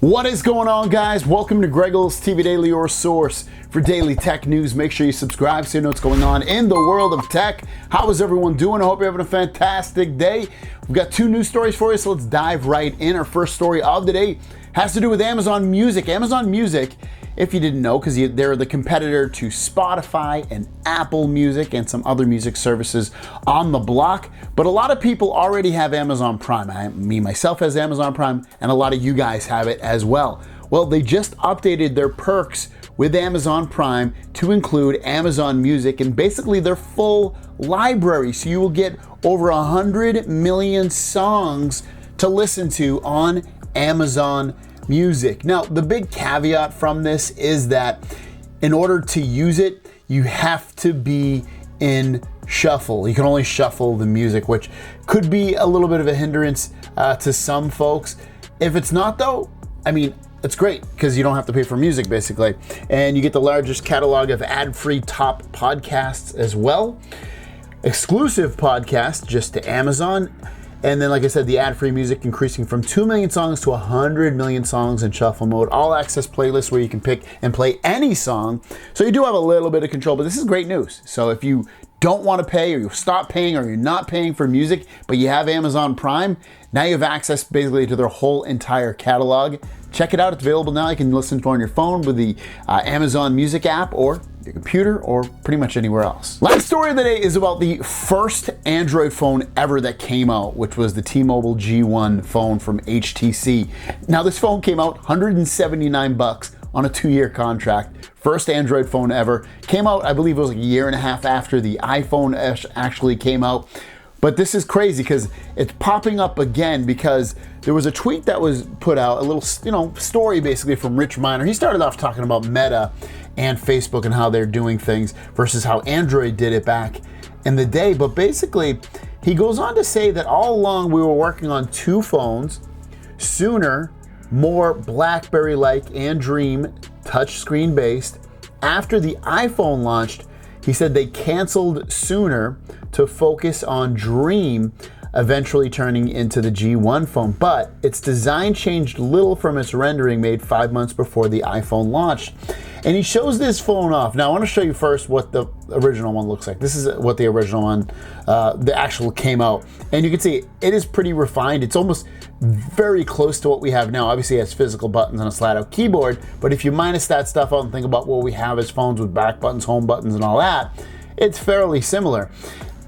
What is going on, guys? Welcome to Greggles TV Daily, your source for daily tech news. Make sure you subscribe so you know what's going on in the world of tech. How is everyone doing? I hope you're having a fantastic day. We've got two news stories for you, so let's dive right in. Our first story of the day has to do with Amazon Music. Amazon Music, if you didn't know, because they're the competitor to Spotify and Apple Music and some other music services on the block. But a lot of people already have Amazon Prime. Me, myself, has Amazon Prime, and a lot of you guys have it as well. Well, they just updated their perks with Amazon Prime to include Amazon Music and basically their full library. So you will get over 100 million songs to listen to on Amazon Music. Now, the big caveat from this is that in order to use it, you have to be in shuffle. You can only shuffle the music, which could be a little bit of a hindrance to some folks. If it's not, though, I mean, it's great because you don't have to pay for music, basically. And you get the largest catalog of ad-free top podcasts as well. Exclusive podcasts just to Amazon. And then, like I said, the ad-free music increasing from 2 million songs to 100 million songs in shuffle mode. All access playlists where you can pick and play any song. So you do have a little bit of control, but this is great news. So if you don't want to pay, or you stop paying, or you're not paying for music, but you have Amazon Prime, now you have access basically to their whole entire catalog. Check it out. It's available now. You can listen to it on your phone with the Amazon Music app, or your computer, or pretty much anywhere else. Last story of the day is about the first Android phone ever that came out, which was the T-Mobile G1 phone from HTC. Now, this phone came out $179 on a 2-year contract. First Android phone ever. Came out, I believe it was like a year and a half after the iPhone actually came out. But this is crazy because it's popping up again because there was a tweet that was put out, a little, story basically from Rich Miner. He started off talking about Meta and Facebook and how they're doing things versus how Android did it back in the day. But basically, he goes on to say that all along we were working on two phones, sooner, more BlackBerry-like and Dream touchscreen based. After the iPhone launched, he said they canceled sooner to focus on Dream, eventually turning into the G1 phone. But its design changed little from its rendering made 5 months before the iPhone launched. And he shows this phone off. Now I want to show you first what the original one looks like. This is what the original one, the actual came out. And you can see it is pretty refined. It's almost very close to what we have now. Obviously it has physical buttons and a slide out keyboard, but if you minus that stuff out and think about what we have as phones with back buttons, home buttons and all that, it's fairly similar.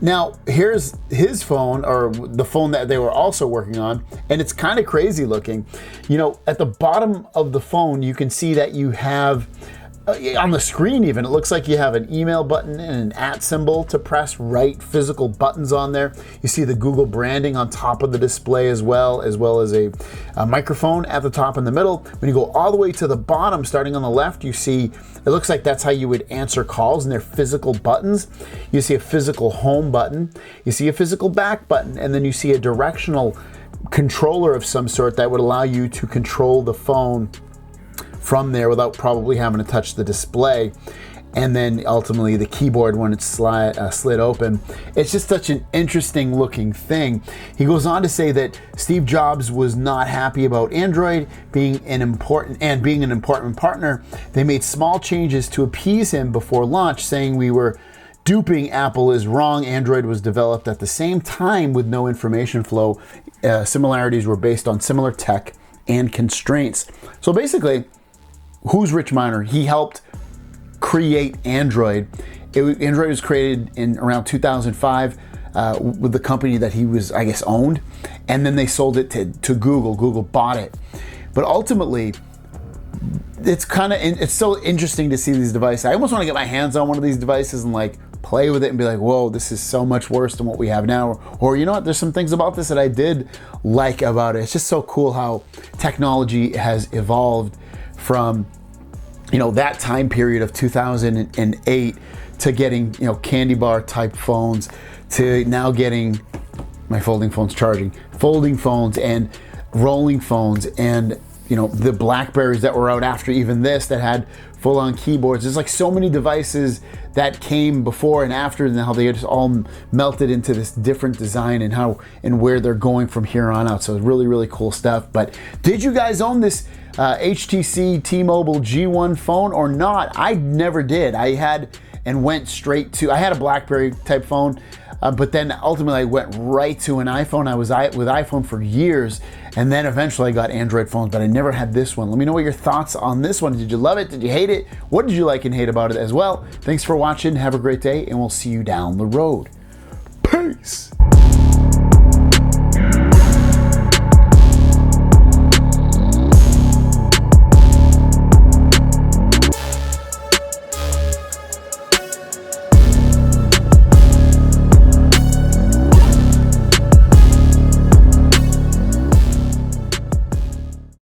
Now, here's his phone, or the phone that they were also working on, and it's kind of crazy looking. At the bottom of the phone, you can see that you have, on the screen even, it looks like you have an email button and an @ symbol to press, right physical buttons on there. You see the Google branding on top of the display as well as a microphone at the top in the middle. When you go all the way to the bottom, starting on the left, you see, it looks like that's how you would answer calls, and they're physical buttons. You see a physical home button, you see a physical back button, and then you see a directional controller of some sort that would allow you to control the phone from there without probably having to touch the display. And then ultimately the keyboard when it's slid open. It's just such an interesting looking thing. He goes on to say that Steve Jobs was not happy about Android being an important partner. They made small changes to appease him before launch, saying we were duping Apple is wrong. Android was developed at the same time with no information flow. Similarities were based on similar tech and constraints. So basically, who's Rich Miner? He helped create Android. Android was created in around 2005 with the company that he was, I guess, owned. And then they sold it to Google. Google bought it. But ultimately, it's so interesting to see these devices. I almost want to get my hands on one of these devices and play with it and be like, whoa, this is so much worse than what we have now. Or you know what, there's some things about this that I did like about it. It's just so cool how technology has evolved from that time period of 2008 to getting candy bar type phones, to now getting my folding phones charging, folding phones and rolling phones, and you know, the Blackberries that were out after even this that had full-on keyboards. There's like so many devices that came before and after, and how they just all melted into this different design and how and where they're going from here on out. So it's really, really cool stuff. But did you guys own this HTC T-Mobile G1 phone or not? I never did. I had and went straight to, I had a BlackBerry type phone, but then ultimately I went right to an iPhone. I was with iPhone for years, and then eventually I got Android phones, but I never had this one. Let me know what your thoughts on this one. Did you love it? Did you hate it? What did you like and hate about it as well? Thanks for watching. Have a great day, and we'll see you down the road. Peace.